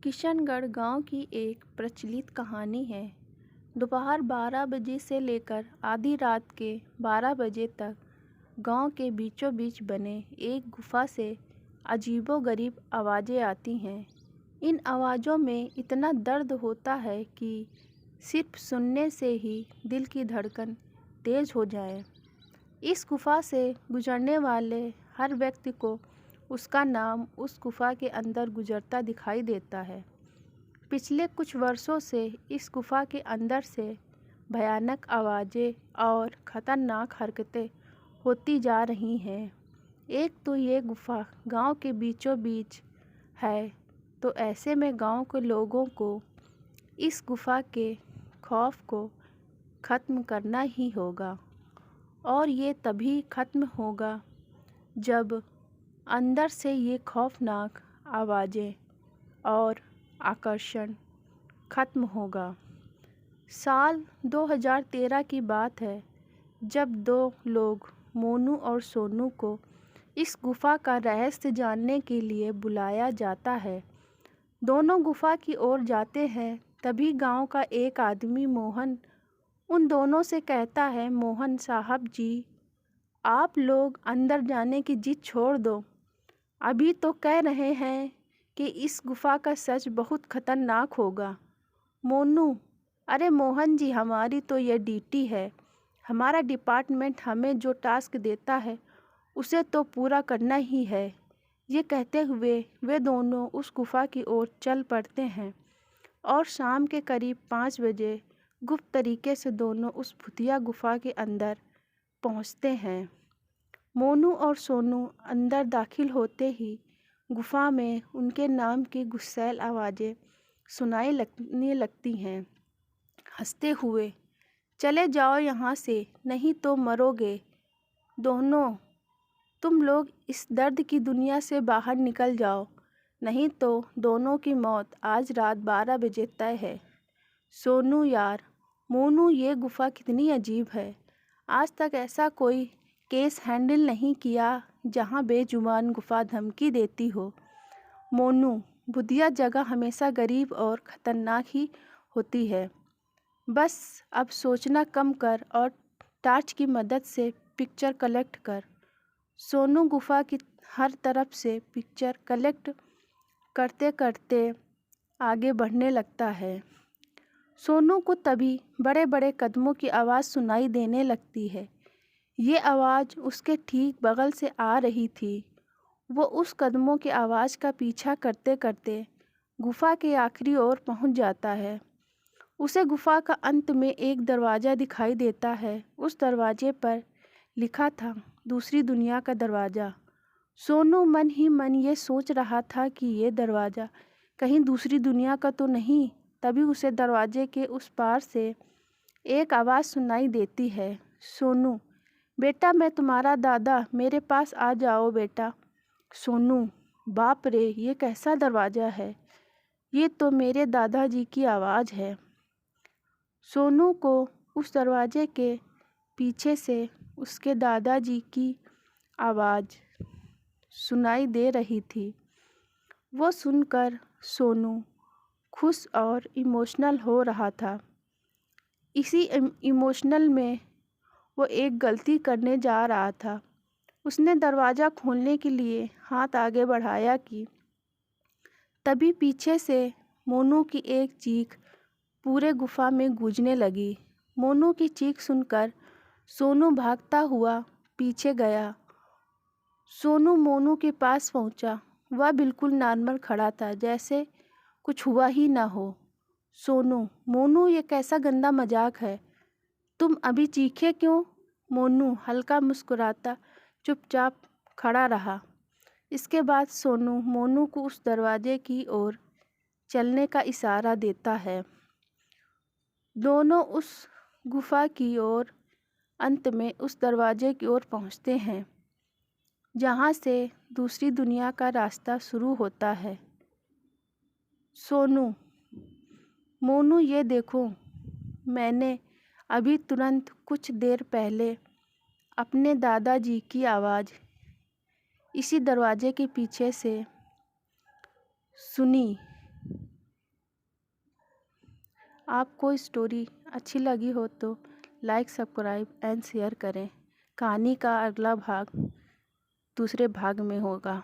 किशनगढ़ गांव की एक प्रचलित कहानी है। दोपहर 12 बजे से लेकर आधी रात के 12 बजे तक गांव के बीचों बीच बने एक गुफा से अजीबोगरीब आवाज़ें आती हैं। इन आवाज़ों में इतना दर्द होता है कि सिर्फ सुनने से ही दिल की धड़कन तेज़ हो जाए। इस गुफा से गुजरने वाले हर व्यक्ति को उसका नाम उस गुफा के अंदर गुजरता दिखाई देता है। पिछले कुछ वर्षों से इस गुफा के अंदर से भयानक आवाज़ें और ख़तरनाक हरकतें होती जा रही हैं। एक तो ये गुफा गांव के बीचों बीच है, तो ऐसे में गांव के लोगों को इस गुफा के खौफ को ख़त्म करना ही होगा, और ये तभी ख़त्म होगा जब अंदर से ये खौफनाक आवाज़ें और आकर्षण ख़त्म होगा। साल 2013 की बात है, जब दो लोग मोनू और सोनू को इस गुफा का रहस्य जानने के लिए बुलाया जाता है। दोनों गुफा की ओर जाते हैं, तभी गांव का एक आदमी मोहन उन दोनों से कहता है, मोहन साहब जी, आप लोग अंदर जाने की जिद छोड़ दो। अभी तो कह रहे हैं कि इस गुफा का सच बहुत खतरनाक होगा। मोनू, अरे मोहन जी, हमारी तो ये ड्यूटी है। हमारा डिपार्टमेंट हमें जो टास्क देता है उसे तो पूरा करना ही है। ये कहते हुए वे दोनों उस गुफा की ओर चल पड़ते हैं और शाम के करीब 5 बजे गुप्त तरीके से दोनों उस भूतिया गुफा के अंदर पहुंचते हैं। मोनू और सोनू अंदर दाखिल होते ही गुफा में उनके नाम की गुस्सैल आवाज़ें सुनाई लगती हैं। हंसते हुए, चले जाओ यहाँ से, नहीं तो मरोगे दोनों। तुम लोग इस दर्द की दुनिया से बाहर निकल जाओ, नहीं तो दोनों की मौत आज रात 12 बजे तय है। सोनू यार, मोनू, ये गुफा कितनी अजीब है। आज तक ऐसा कोई केस हैंडल नहीं किया जहां बेजुबान गुफा धमकी देती हो। मोनू, भूतिया जगह हमेशा गरीब और ख़तरनाक ही होती है। बस अब सोचना कम कर और टार्च की मदद से पिक्चर कलेक्ट कर। सोनू गुफा की हर तरफ से पिक्चर कलेक्ट करते करते आगे बढ़ने लगता है। सोनू को तभी बड़े बड़े कदमों की आवाज़ सुनाई देने लगती है। ये आवाज़ उसके ठीक बगल से आ रही थी। वो उस कदमों की आवाज़ का पीछा करते करते गुफा के आखिरी ओर पहुंच जाता है। उसे गुफा का अंत में एक दरवाज़ा दिखाई देता है। उस दरवाजे पर लिखा था, दूसरी दुनिया का दरवाज़ा। सोनू मन ही मन ये सोच रहा था कि ये दरवाज़ा कहीं दूसरी दुनिया का तो नहीं। तभी उसे दरवाजे के उस पार से एक आवाज़ सुनाई देती है, सोनू बेटा, मैं तुम्हारा दादा, मेरे पास आ जाओ बेटा। सोनू, बाप रे, ये कैसा दरवाज़ा है। ये तो मेरे दादाजी की आवाज़ है। सोनू को उस दरवाजे के पीछे से उसके दादाजी की आवाज़ सुनाई दे रही थी। वो सुनकर सोनू खुश और इमोशनल हो रहा था। इसी इमोशनल में वो एक गलती करने जा रहा था। उसने दरवाज़ा खोलने के लिए हाथ आगे बढ़ाया कि तभी पीछे से मोनू की एक चीख पूरे गुफा में गूंजने लगी। मोनू की चीख सुनकर सोनू भागता हुआ पीछे गया। सोनू मोनू के पास पहुंचा। वह बिल्कुल नॉर्मल खड़ा था, जैसे कुछ हुआ ही ना हो। सोनू, मोनू, ये कैसा गंदा मजाक है। तुम अभी चीखे क्यों? मोनू हल्का मुस्कुराता चुपचाप खड़ा रहा। इसके बाद सोनू मोनू को उस दरवाजे की ओर चलने का इशारा देता है। दोनों उस गुफा की ओर अंत में उस दरवाजे की ओर पहुंचते हैं, जहां से दूसरी दुनिया का रास्ता शुरू होता है। सोनू, मोनू, ये देखो, मैंने अभी तुरंत कुछ देर पहले अपने दादाजी की आवाज़ इसी दरवाजे के पीछे से सुनी। आपको स्टोरी अच्छी लगी हो तो लाइक सब्सक्राइब एंड शेयर करें। कहानी का अगला भाग दूसरे भाग में होगा।